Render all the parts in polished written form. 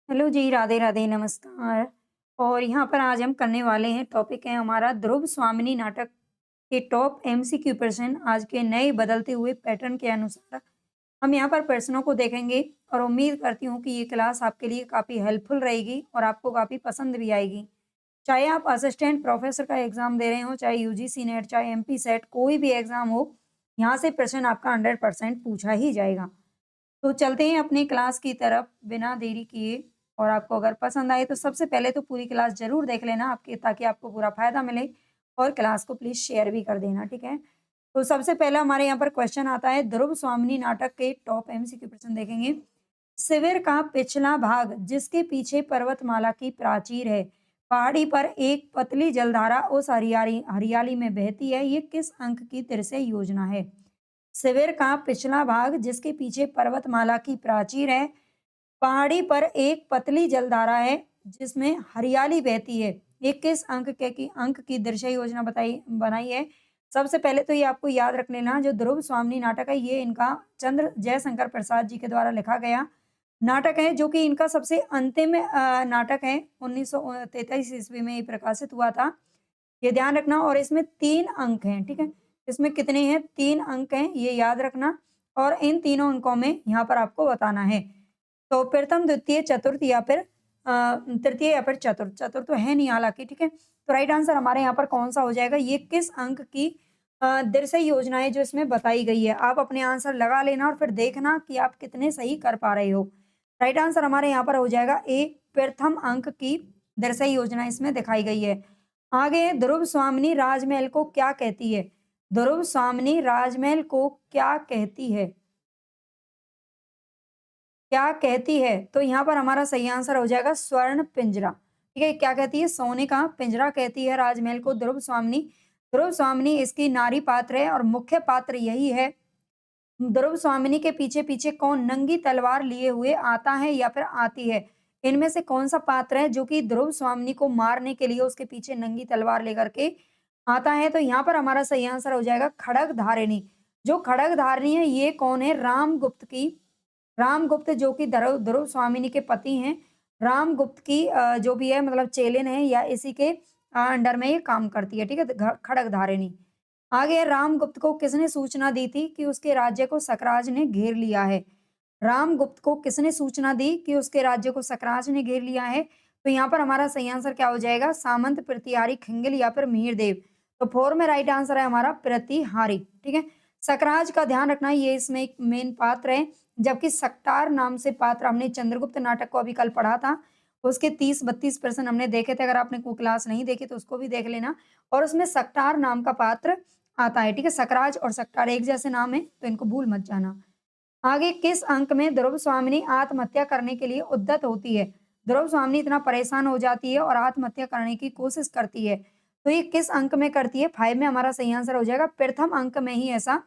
Hello जी, राधे राधे, नमस्कार। और यहाँ पर आज हम करने वाले हैं, टॉपिक है हमारा ध्रुव स्वामिनी नाटक के टॉप एमसीक्यू प्रश्न। आज के नए बदलते हुए पैटर्न के अनुसार हम यहाँ पर प्रश्नों को देखेंगे और उम्मीद करती हूँ कि ये क्लास आपके लिए काफ़ी हेल्पफुल रहेगी और आपको काफ़ी पसंद भी आएगी। चाहे आप असिस्टेंट प्रोफेसर का एग्जाम दे रहे हो, चाहे यूजीसी नेट, चाहे एमपी सेट, कोई भी एग्जाम हो, यहाँ से प्रश्न आपका 100% पूछा ही जाएगा। तो चलते हैं अपनी क्लास की तरफ बिना देरी किए। और आपको अगर पसंद आए तो सबसे पहले तो पूरी क्लास ज़रूर देख लेना आपके, ताकि आपको पूरा फ़ायदा मिले। और क्लास को प्लीज़ शेयर भी कर देना, ठीक है? तो सबसे पहला हमारे यहाँ पर क्वेश्चन आता है, ध्रुव स्वामिनी नाटक के टॉप एमसीक्यू प्रश्न देखेंगे। शिविर का पिछला भाग जिसके पीछे पर्वतमाला की प्राचीर है, पहाड़ी पर एक पतली जलधारा उस हरियाली हरियाली में बहती है, ये किस अंक की तिरछे योजना है? शिविर का पिछला भाग जिसके पीछे पर्वतमाला की प्राचीर है, पहाड़ी पर एक पतली जलधारा है जिसमें हरियाली बहती है। ये किस अंक की दृश्य योजना बताई बनाई है? सबसे पहले तो ये आपको याद रख लेना, जो ध्रुव स्वामिनी नाटक है ये इनका चंद्र जयशंकर प्रसाद जी के द्वारा लिखा गया नाटक है, जो कि इनका सबसे अंतिम नाटक है। 1933 ईस्वी में ये प्रकाशित हुआ था। ये ध्यान रखना। और इसमें 3 अंक हैं, ठीक है? इसमें कितने हैं? 3 अंक हैं, ये याद रखना। और इन तीनों अंकों में यहाँ पर आपको बताना है। तो प्रथम, द्वितीय, चतुर्थ या फिर तृतीय या फिर चतुर्थ। चतुर्थ तो है नहीं हालाँकि, ठीक है? तो राइट आंसर हमारे यहाँ पर कौन-सा हो जाएगा? ये किस अंक की दृश्य योजना है जो इसमें बताई गई है? आप अपने आंसर लगा लेना और फिर देखना कि आप कितने सही कर पा रहे हो। राइट आंसर हमारे यहाँ पर हो जाएगा ए, प्रथम अंक की दृश्य योजना इसमें दिखाई गई है। आगे, ध्रुव स्वामिनी राजमहल को क्या कहती है? ध्रुव स्वामिनी राजमहल को क्या कहती है? क्या कहती है? तो यहाँ पर हमारा सही आंसर हो जाएगा स्वर्ण पिंजरा। ठीक है? क्या कहती है? सोने का पिंजरा कहती है राजमहल को ध्रुव स्वामिनी। ध्रुव स्वामिनी इसकी नारी पात्र है और मुख्य पात्र यही है। ध्रुव स्वामिनी के पीछे-पीछे कौन नंगी तलवार लिए हुए आता है या फिर आती है? इनमें से कौन-सा पात्र है जो कि ध्रुव स्वामिनी को मारने के लिए उसके पीछे नंगी तलवार लेकर के आता है? तो यहाँ पर हमारा सही आंसर हो जाएगा खड्गधारिणी। जो खड्गधारिणी है ये कौन है? रामगुप्त की, रामगुप्त जो कि ध्रुव ध्रुव स्वामिनी के पति हैं। रामगुप्त की जो भी है मतलब चेलिन है या इसी के अंडर में ये काम करती है, ठीक है? खड्गधारिणी। आगे, रामगुप्त को किसने सूचना दी थी कि उसके राज्य को सकराज ने घेर लिया है? रामगुप्त को किसने सूचना दी कि उसके राज्य को सकराज ने घेर लिया है? तो यहाँ पर हमारा सही आंसर क्या हो जाएगा? सामंत, प्रतिहारी, खिंगल या फिर मिहिरदेव। तो 4 में राइट आंसर है हमारा प्रतिहारी, ठीक है? सकराज का ध्यान रखना, ये इसमें एक मेन पात्र है, जबकि सक्टार नाम से पात्र हमने चंद्रगुप्त नाटक को अभी कल पढ़ा था। उसके 30-32 प्रश्न हमने देखे थे, अगर आपने वो क्लास नहीं देखी तो उसको भी देख लेना। और उसमें सक्टार नाम का पात्र आता है, ठीक है? सकराज और सक्टार एक जैसे नाम है, तो इनको भूल मत जाना। आगे, किस अंक में ध्रुव स्वामिनी आत्महत्या करने के लिए उद्यत होती है? ध्रुव स्वामिनी इतना परेशान हो जाती है और आत्महत्या करने की कोशिश करती है। तो ये किस अंक में करती है? 5 में हमारा सही आंसर हो जाएगा। प्रथम अंक में ही ऐसा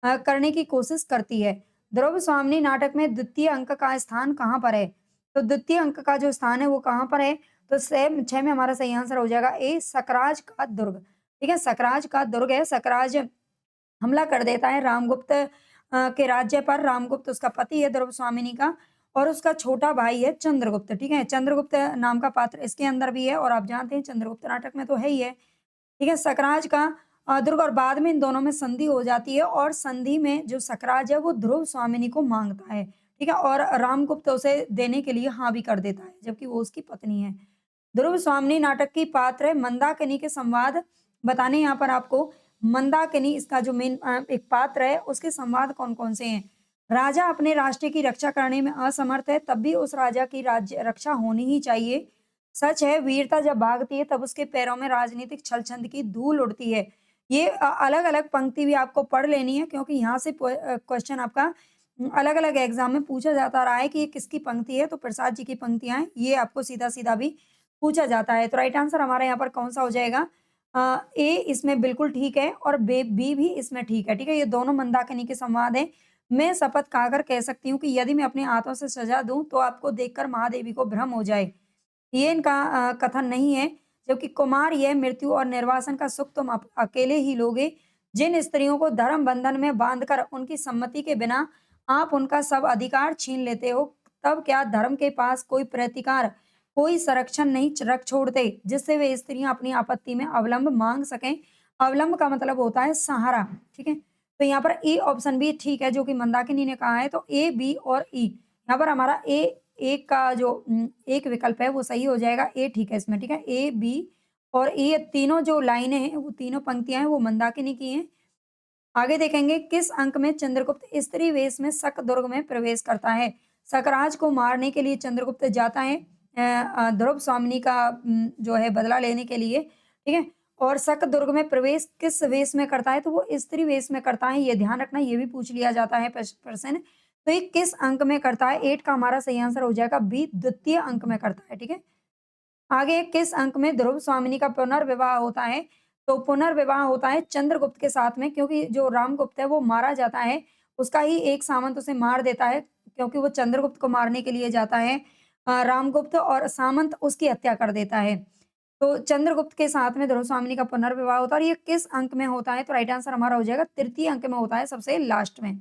करने की कोशिश करती है। ध्रुव स्वामिनी नाटक में द्वितीय अंक का स्थान कहाँ पर है? तो द्वितीय अंक का जो स्थान है वो कहाँ पर है? तो 6 में हमारा सही आंसर हो जाएगा ए, सकराज का दुर्ग। ठीक है? सकराज का दुर्ग है। सकराज हमला कर देता है रामगुप्त के राज्य पर। रामगुप्त उसका पति है ध्रुव स्वामिनी का, और उसका छोटा भाई है चंद्रगुप्त, ठीक है? चंद्रगुप्त नाम का पात्र इसके अंदर भी है और आप जानते हैं चंद्रगुप्त नाटक में तो है ही है। ठीक है? सकराज का दुर्ग, और बाद में इन दोनों में संधि हो जाती है और संधि में जो सकराज है वो ध्रुव स्वामिनी को माँगता है, ठीक है? और रामगुप्त उसे देने के लिए हाँ भी कर देता है, जबकि वो उसकी पत्नी है। ध्रुव स्वामिनी नाटक की पात्र है मंदाकिनी के संवाद बताने यहाँ पर आपको। मंदाकिनी इसका जो मेन एक पात्र है, उसके संवाद कौन-कौन से हैं? राजा अपने राष्ट्र की रक्षा करने में असमर्थ है, तब भी उस राजा की राज्य रक्षा होनी ही चाहिए। सच है, वीरता जब भागती है तब उसके पैरों में राजनीतिक छल-छंद की धूल उड़ती है। ये अलग-अलग पंक्ति भी आपको पढ़ लेनी है, क्योंकि यहाँ से क्वेश्चन आपका अलग-अलग एग्ज़ाम में पूछा जाता रहा है कि ये किसकी पंक्ति है, तो प्रसाद जी की पंक्तियाँ हैं। ये आपको सीधा-सीधा भी पूछा जाता है। तो राइट आंसर हमारा यहाँ पर कौन-सा हो जाएगा? ए इसमें बिल्कुल ठीक है और बी भी इसमें ठीक है, ठीक है? ये दोनों मंदाकिनी के संवाद हैं। मैं शपथ खाकर कह सकती हूँ कि यदि मैं अपने हाथों से सजा दूँ, तो आपको देखकर महादेवी को भ्रम हो जाए। ये इनका कथन नहीं है, जबकि कुमार, यह मृत्यु और निर्वासन का सुख तुम अकेले ही लोगे। जिन स्त्रियों को धर्म बंधन में बांधकर उनकी सम्मति के बिना आप उनका सब अधिकार छीन लेते हो, तब क्या धर्म के पास कोई प्रतिकार, कोई संरक्षण नहीं रख छोड़ते, जिससे वे स्त्रियां अपनी आपत्ति में अवलंब मांग सकें। अवलंब का मतलब होता है सहारा। ठीक है, तो यहाँ पर ए ऑप्शन भी ठीक है जो कि मंदाकिनी ने कहा है। तो ए, बी और ई, यहाँ पर हमारा ए, एक का जो एक विकल्प है वो सही हो जाएगा। ए ठीक है इसमें। ठीक है, ए, बी और ये तीनों जो लाइनें हैं, वो तीनों पंक्तियां हैं, वो मंदाकिनी की हैं। आगे देखेंगे, किस अंक में चंद्रगुप्त स्त्री वेश में शकदुर्ग में प्रवेश करता है? शकराज को मारने के लिए चंद्रगुप्त जाता है ध्रुव स्वामिनी का जो है बदला लेने के लिए। ठीक है, और शकदुर्ग में प्रवेश किस वेश में करता है? तो वो स्त्री वेश में करता है। ये ध्यान रखना, ये भी पूछ लिया जाता है प्रश्न। तो ये किस अंक में करता है? 8 का हमारा सही आंसर हो जाएगा बी, द्वितीय अंक में करता है। ठीक है, आगे किस अंक में ध्रुव स्वामिनी का पुनर्विवाह होता है? तो पुनर्विवाह होता है चंद्रगुप्त के साथ में, क्योंकि जो रामगुप्त है वो मारा जाता है, उसका ही एक सामंत उसे मार देता है, क्योंकि वो चंद्रगुप्त को मारने के लिए जाता है रामगुप्त, और सामंत उसकी हत्या कर देता है। तो चंद्रगुप्त के साथ में ध्रुव स्वामिनी का पुनर्विवाह होता है, और ये किस अंक में होता है? तो राइट आंसर हमारा हो जाएगा तृतीय अंक में होता है, सबसे लास्ट में।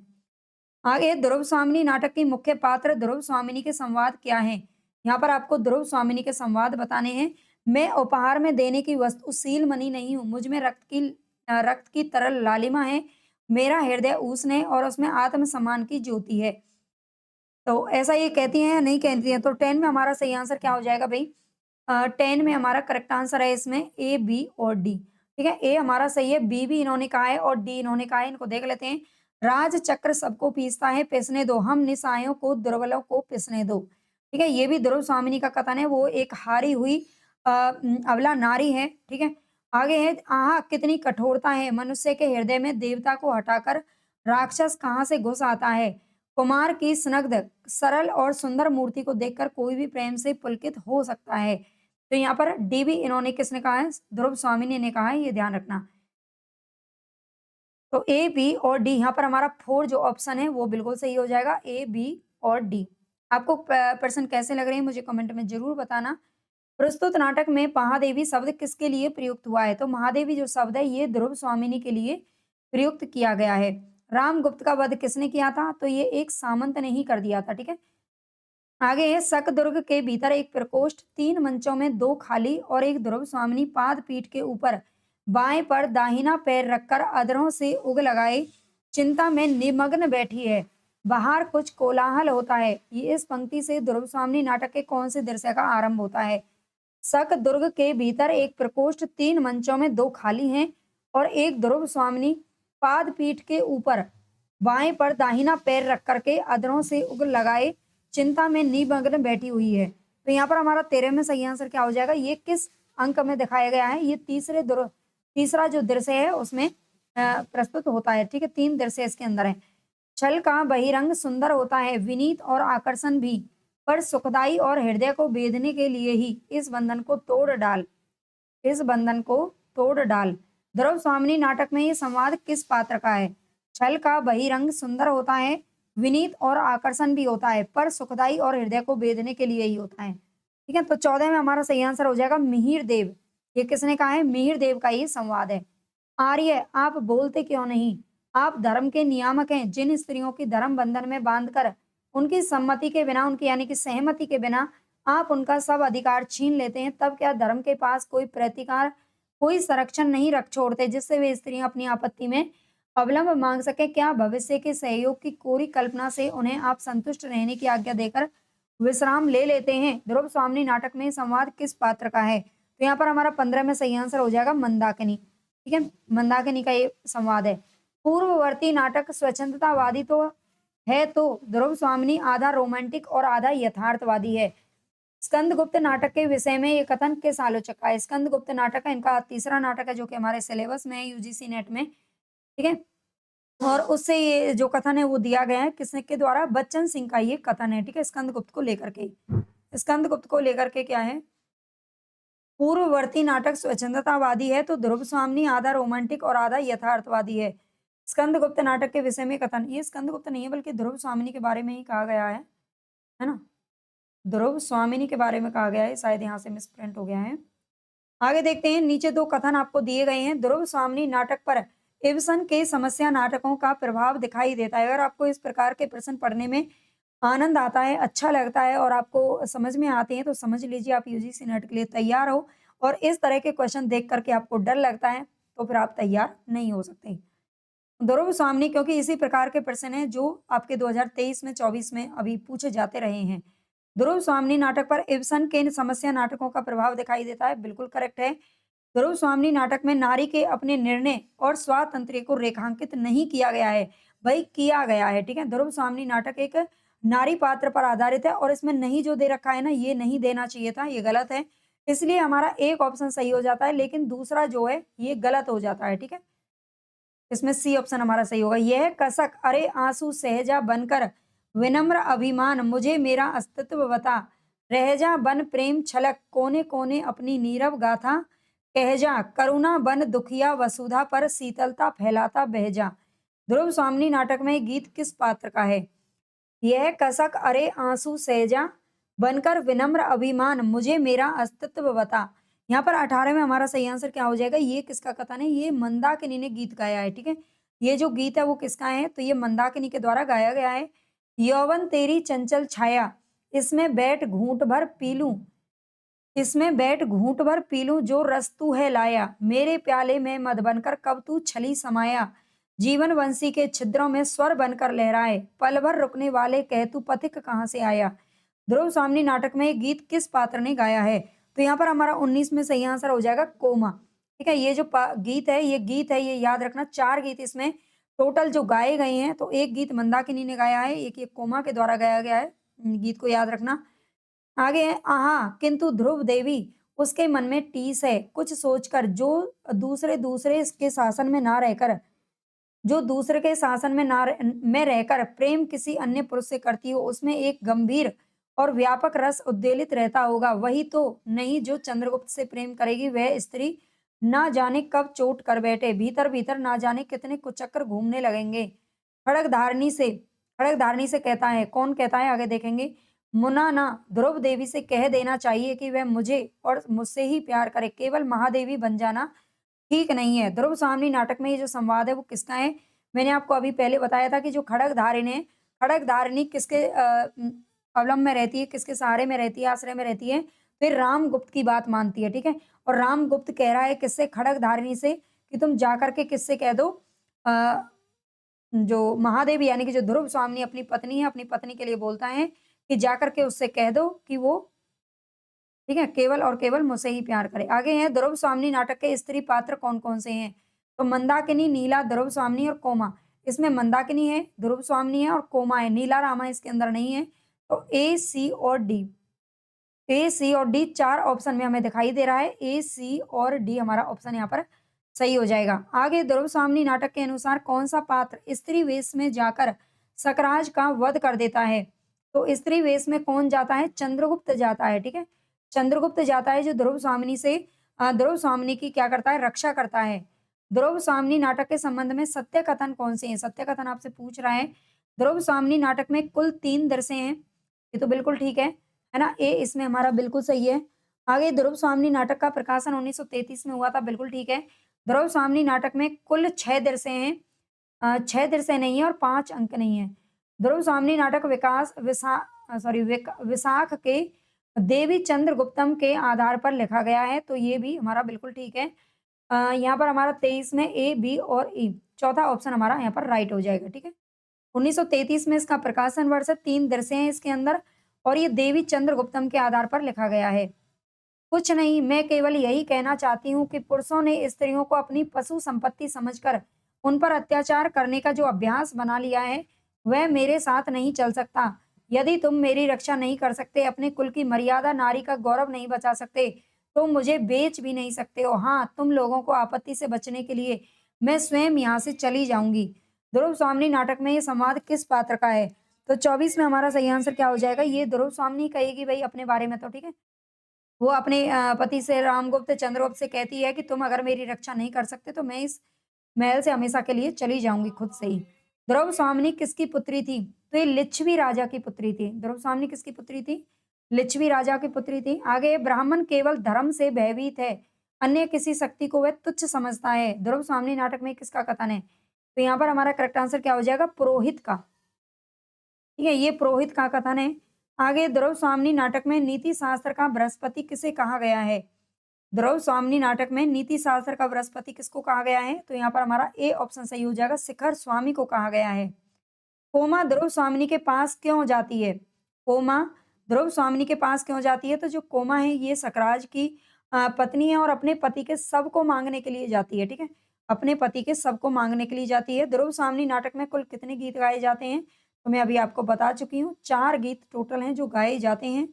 आगे, ध्रुव स्वामिनी नाटक की मुख्य पात्र ध्रुव स्वामिनी के संवाद क्या हैं? यहाँ पर आपको ध्रुव स्वामिनी के संवाद बताने हैं। मैं उपहार में देने की वस्तु सीलमणि नहीं हूँ, मुझ में रक्त की तरल लालिमा है, मेरा हृदय ऊष्ण है और उसमें आत्मसम्मान की ज्योति है। तो ऐसा ये कहती हैं या नहीं कहती हैं? तो 10 में हमारा सही आंसर क्या हो जाएगा भई? 10 में हमारा करेक्ट आंसर है इसमें ए, बी और डी। ठीक है, ए हमारा सही है, बी भी इन्होंने कहा है और डी इन्होंने कहा है। इनको देख लेते हैं। राज चक्र सबको पीसता है, पिसने दो, हम निस्सहायों को, दुर्बलों को पिसने दो। ठीक है, ये भी ध्रुव स्वामिनी का कथन है। वो एक हारी हुई अबला नारी है। ठीक है, आगे है, आहा कितनी कठोरता है, मनुष्य के हृदय में देवता को हटाकर राक्षस कहाँ से घुस आता है। कुमार की स्नग्ध, सरल और सुंदर मूर्ति को देखकर कोई भी प्रेम से पुलकित हो सकता है। तो यहाँ पर डी भी इन्होंने किसने कहा है? ध्रुव स्वामिनी ने कहा है, ये ध्यान रखना। तो ए, बी और डी, यहाँ पर हमारा 4 जो ऑप्शन है वो बिल्कुल सही हो जाएगा, ए, बी और डी। आपको प्रश्न कैसे लग रहे हैं मुझे कमेंट में जरूर बताना। प्रस्तुत नाटक में महादेवी शब्द किसके लिए प्रयुक्त हुआ है? तो महादेवी जो शब्द है ये ध्रुव स्वामिनी के लिए प्रयुक्त किया गया है। रामगुप्त का वध किसने किया था? तो ये एक सामंत ने ही कर दिया था। ठीक है, आगे है, शकदुर्ग के भीतर एक प्रकोष्ठ, 3 मंचों में 2 खाली और एक ध्रुव स्वामिनी पाद पीठ के ऊपर बाएं पर दाहिना पैर रखकर अधरों से उग लगाए चिंता में निमग्न बैठी है। बाहर कुछ कोलाहल होता है। ये इस पंक्ति से ध्रुव स्वामिनी नाटक के कौन से दृश्य का आरंभ होता है? शकदुर्ग के भीतर एक प्रकोष्ठ, 3 मंचों में 2 खाली हैं और एक ध्रुव स्वामिनी पाद पीठ के ऊपर बाएं पर दाहिना पैर रख करके अधरों से उग लगाए चिंता में निमग्न बैठी हुई है। तो यहाँ पर हमारा 13 में सही आंसर क्या हो जाएगा? ये किस अंक में दिखाया गया है? ये तीसरा जो दृश्य है उसमें प्रस्तुत होता है। ठीक है, 3 दृश्य इसके अंदर है। छल का बहिरंग सुंदर होता है, विनीत और आकर्षण भी, पर सुखदाई और हृदय को बेधने के लिए ही इस बंधन को तोड़ डाल। ध्रुव स्वामिनी नाटक में ये संवाद किस पात्र का है? छल का बहिरंग सुंदर होता है, विनीत और आकर्षण भी होता है, पर सुखदाई और हृदय को बेधने के लिए ही होता है। ठीक है, तो 14 में हमारा सही आंसर हो जाएगा मिहिर देव। ये किसने कहा है? मिहिर देव का ये संवाद है। आर्य, आप बोलते क्यों नहीं? आप धर्म के नियामक हैं। जिन स्त्रियों की धर्म बंधन में बांधकर उनकी सम्मति के बिना, उनकी यानी कि सहमति के बिना आप उनका सब अधिकार छीन लेते हैं, तब क्या धर्म के पास कोई प्रतिकार, कोई संरक्षण नहीं रख छोड़ते, जिससे वे स्त्रियां अपनी आपत्ति में अवलंब मांग सके? क्या भविष्य के सहयोग की कोरी कल्पना से उन्हें आप संतुष्ट रहने की आज्ञा देकर विश्राम ले लेते हैं? ध्रुव स्वामिनी नाटक में संवाद किस पात्र का है? तो यहाँ पर हमारा 15 में सही आंसर हो जाएगा मंदाकिनी। ठीक है, मंदाकिनी का ये संवाद है। पूर्ववर्ती नाटक स्वच्छंदतावादी तो है, तो ध्रुव स्वामिनी आधा रोमांटिक और आधा यथार्थवादी है। स्कंदगुप्त नाटक के विषय में ये कथन किस आलोचक का है? स्कंदगुप्त नाटक है, इनका तीसरा नाटक है जो कि हमारे सिलेबस में है यूजीसी नेट में। ठीक है, और उससे ये जो कथन है वो दिया गया है किसने के द्वारा? बच्चन सिंह का ये कथन है। ठीक है, स्कंदगुप्त को लेकर के, स्कंदगुप्त को लेकर के क्या है? पूर्ववर्ती नाटक स्वच्छंदतावादी है, तो ध्रुव स्वामिनी आधा रोमांटिक और आधा यथार्थवादी है। स्कंदगुप्त नाटक के विषय में कथन, ये स्कंदगुप्त नहीं है बल्कि ध्रुव स्वामिनी के बारे में ही कहा गया है ना? ध्रुव स्वामिनी के बारे में कहा गया है, शायद यहाँ से मिसप्रिंट हो गया है। आगे देखते हैं, नीचे 2 कथन आपको दिए गए हैं। ध्रुव स्वामिनी नाटक पर इब्सन के समस्या नाटकों का प्रभाव दिखाई देता है। अगर आपको इस प्रकार के प्रश्न पढ़ने में आनंद आता है, अच्छा लगता है और आपको समझ में आते हैं, तो समझ लीजिए आप यूजीसी नेट के लिए तैयार हो। और इस तरह के क्वेश्चन देख कर के आपको डर लगता है, तो फिर आप तैयार नहीं हो सकते। ध्रुव स्वामी क्योंकि इसी प्रकार के प्रश्न हैं जो आपके 2023 में 24 में अभी पूछे जाते रहे हैं। ध्रुव स्वामी नाटक पर इब्सन के समस्या नाटकों का प्रभाव दिखाई देता है, बिल्कुल करेक्ट है। ध्रुव स्वामी नाटक में नारी के अपने निर्णय और स्वातंत्र्य को रेखांकित नहीं किया गया है, भाई किया गया है, ठीक है। ध्रुव स्वामी नाटक एक नारी पात्र पर आधारित है और इसमें नहीं जो दे रखा है ना, ये नहीं देना चाहिए था, ये गलत है। इसलिए हमारा एक ऑप्शन सही हो जाता है, लेकिन दूसरा जो है ये गलत हो जाता है, ठीक है। इसमें सी ऑप्शन हमारा सही होगा। यह कसक अरे आंसू सहजा बनकर विनम्र अभिमान मुझे मेरा अस्तित्व बता रहजा बन प्रेम छलक कोने कोने अपनी नीरव गाथा कहजा करुणा बन दुखिया वसुधा पर शीतलता फैलाता बहजा। ध्रुव स्वामिनी नाटक में ये गीत किस पात्र का है? यह कसक अरे आंसू सहजा बनकर विनम्र अभिमान मुझे मेरा अस्तित्व बता। यहाँ पर 18 में हमारा सही आंसर क्या हो जाएगा? ये किसका कथन है? ये मंदाकिनी ने गीत गाया है, ठीक है। ये जो गीत है वो किसका है? तो ये मंदाकिनी के द्वारा गाया गया है। यौवन तेरी चंचल छाया इसमें बैठ घूंट भर पी लूं, इसमें बैठ घूंट भर पी लूं जो रस तू है लाया मेरे प्याले में मद बनकर कब तू छली समाया जीवन वंशी के छिद्रों में स्वर बनकर लहराए पल भर रुकने वाले कह तू पथिक कहाँ से आया। ध्रुव स्वामिनी नाटक में ये गीत किस पात्र ने गाया है? तो यहाँ पर हमारा 19 में सही आंसर हो जाएगा कोमा, ठीक है। ये जो गीत है ये याद रखना, 4 गीत इसमें टोटल जो गाए गए हैं, तो एक गीत मंदाकिनी ने गाया है, एक ये कोमा के द्वारा गाया गया है। गीत को याद रखना। आगे है आहा किंतु ध्रुव देवी उसके मन में टीस है कुछ सोचकर जो दूसरे दूसरे के शासन में ना रहकर जो दूसरे के शासन में में रहकर प्रेम किसी अन्य पुरुष से करती हो उसमें एक गंभीर और व्यापक रस उद्वेलित रहता होगा, वही तो नहीं जो चंद्रगुप्त से प्रेम करेगी वह स्त्री ना जाने कब चोट कर बैठे भीतर भीतर ना जाने कितने कुचक्कर घूमने लगेंगे। खड़क धारणी से कहता है, कौन कहता है आगे देखेंगे। मुना ना ध्रुव देवी से कह देना चाहिए कि वह मुझे और मुझसे ही प्यार करे, केवल महादेवी बन जाना ठीक नहीं है। ध्रुव स्वामिनी नाटक में ये जो संवाद है वो किसका है? मैंने आपको अभी पहले बताया था कि जो खड़क खड़कधारिणी किसके अवलंब में रहती है, किसके सहारे में रहती है, आश्रय में रहती है? फिर रामगुप्त की बात मानती है, ठीक है। और रामगुप्त कह रहा है किससे? खड़कधारिणी से कि तुम जाकर के किससे कह दो, अ, जो महादेवी यानी कि जो ध्रुव स्वामिनी अपनी पत्नी है, अपनी पत्नी के लिए बोलता है कि जाकर के उससे कह दो कि वो, ठीक है, केवल और केवल मुझसे ही प्यार करे। आगे है ध्रुव स्वामिनी नाटक के स्त्री पात्र कौन-कौन से हैं? तो मंदाकिनी, नीला, ध्रुव स्वामिनी और कोमा। इसमें मंदाकिनी है, ध्रुव स्वामिनी है और कोमा है। नीला रामा इसके अंदर नहीं है। तो ए, सी और डी। ए, सी और डी 4 ऑप्शन में हमें दिखाई दे रहा है। ए, सी और डी हमारा ऑप्शन यहाँ पर सही हो जाएगा। आगे ध्रुव स्वामिनी नाटक के अनुसार कौन-सा पात्र स्त्री वेश में जाकर सकराज का वध कर देता है? तो स्त्री वेश में कौन जाता है? चंद्रगुप्त जाता है, ठीक है। चंद्रगुप्त जाता है जो ध्रुव स्वामिनी से ध्रुव स्वामिनी की क्या करता है? रक्षा करता है। ध्रुव स्वामिनी नाटक के संबंध में सत्य कथन कौन से हैं? सत्य कथन आपसे पूछ रहा है। ध्रुव स्वामिनी नाटक में कुल 3 दृश्य हैं। ये तो बिल्कुल ठीक है ना? ए इसमें हमारा बिल्कुल सही है। आगे ध्रुव स्वामिनी नाटक का प्रकाशन 1933 में हुआ था, बिल्कुल ठीक है। ध्रुव स्वामिनी नाटक में कुल 6 दृश्य हैं। 6 दृश्य नहीं है और 5 अंक नहीं है। ध्रुव स्वामिनी नाटक विशाख के देवी चंद्रगुप्तम के आधार पर लिखा गया है, तो ये भी हमारा बिल्कुल ठीक है। यहाँ पर हमारा 23 में ए, बी और ई, चौथा ऑप्शन हमारा यहाँ पर राइट हो जाएगा, ठीक है। 1933 में इसका प्रकाशन वर्ष है, 3 दृश्य हैं इसके अंदर और ये देवी चंद्रगुप्तम के आधार पर लिखा गया है। कुछ नहीं, मैं केवल यही कहना चाहती हूँ कि पुरुषों ने स्त्रियों को अपनी पशु संपत्ति समझकर उन पर अत्याचार करने का जो अभ्यास बना लिया है, वह मेरे साथ नहीं चल सकता। यदि तुम मेरी रक्षा नहीं कर सकते, अपने कुल की मर्यादा, नारी का गौरव नहीं बचा सकते, तो मुझे बेच भी नहीं सकते हो। हाँ, तुम लोगों को आपत्ति से बचने के लिए मैं स्वयं यहाँ से चली जाऊंगी। ध्रुव स्वामिनी नाटक में ये संवाद किस पात्र का है? तो 24 में हमारा सही आंसर क्या हो जाएगा? ये ध्रुव स्वामिनी कहेगी भाई अपने बारे में, तो ठीक है। वो अपने पति से रामगुप्त चंद्रगुप्त से कहती है कि तुम अगर मेरी रक्षा नहीं कर सकते तो मैं इस महल से हमेशा के लिए चली जाऊंगी खुद से ही। ध्रुव स्वामिनी किसकी पुत्री थी? तो ये लिच्छवी राजा की पुत्री थी। ध्रुव स्वामिनी किसकी पुत्री थी? लिच्छवी राजा की पुत्री थी। आगे ब्राह्मण केवल धर्म से भयभीत है, अन्य किसी शक्ति को वह तुच्छ समझता है। ध्रुव स्वामिनी नाटक में किसका कथन है? तो यहाँ पर हमारा करेक्ट आंसर क्या हो जाएगा? पुरोहित का। ठीक है, ये पुरोहित का कथन है। आगे द्रौपदी स्वामिनी नाटक में नीति शास्त्र का बृहस्पति किसे कहा गया है? द्रौपदी स्वामिनी नाटक में नीति शास्त्र का बृहस्पति किसको कहा गया है? तो यहाँ पर हमारा ए ऑप्शन सही हो जाएगा, शिखर स्वामी को कहा गया है। कोमा द्रौपदी स्वामिनी के पास क्यों जाती है? कोमा द्रौपदी स्वामिनी के पास क्यों जाती है? तो जो कोमा है ये सकराज की पत्नी है और अपने पति के सब को मांगने के लिए जाती है, ठीक है? अपने पति के सब को मांगने के लिए जाती है। द्रौपदी स्वामिनी नाटक में कुल कितने गीत गाए जाते हैं? तो मैं अभी आपको बता चुकी हूँ, 4 गीत टोटल हैं जो गाए जाते हैं।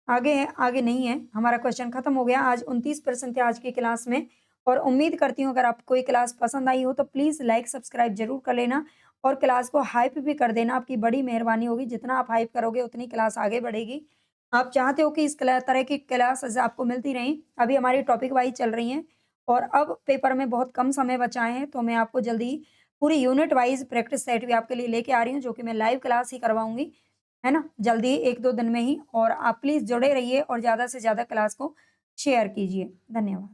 आगे है, आगे नहीं है। हमारा क्वेश्चन खत्म हो गया। आज 29 प्रश्न थे आज की क्लास में और उम्मीद करती हूँ अगर आपको ये क्लास पसंद आई हो तो प्लीज़ लाइक, सब्सक्राइब ज़रूर कर लेना और क्लास को हाइप भी कर देना। आपकी बड़ी मेहरबानी होगी। जितना आप हाइप करोगे उतनी क्लास आगे बढ़ेगी। आप चाहते हो कि इस तरह की क्लासेस आपको मिलती रहें। अभी हमारी टॉपिक वाइज़ चल रही हैं और अब पेपर में बहुत कम समय बचा है, तो मैं आपको जल्दी ही पूरी यूनिट वाइज़ प्रैक्टिस सेट भी आपके लिए लेके आ रही हूँ, जो कि मैं लाइव क्लास ही करवाऊँगी। है ना? जल्दी 1-2 दिन में ही और आप प्लीज़ जुड़े रहिए और ज़्यादा से ज़्यादा क्लास को शेयर कीजिए। धन्यवाद।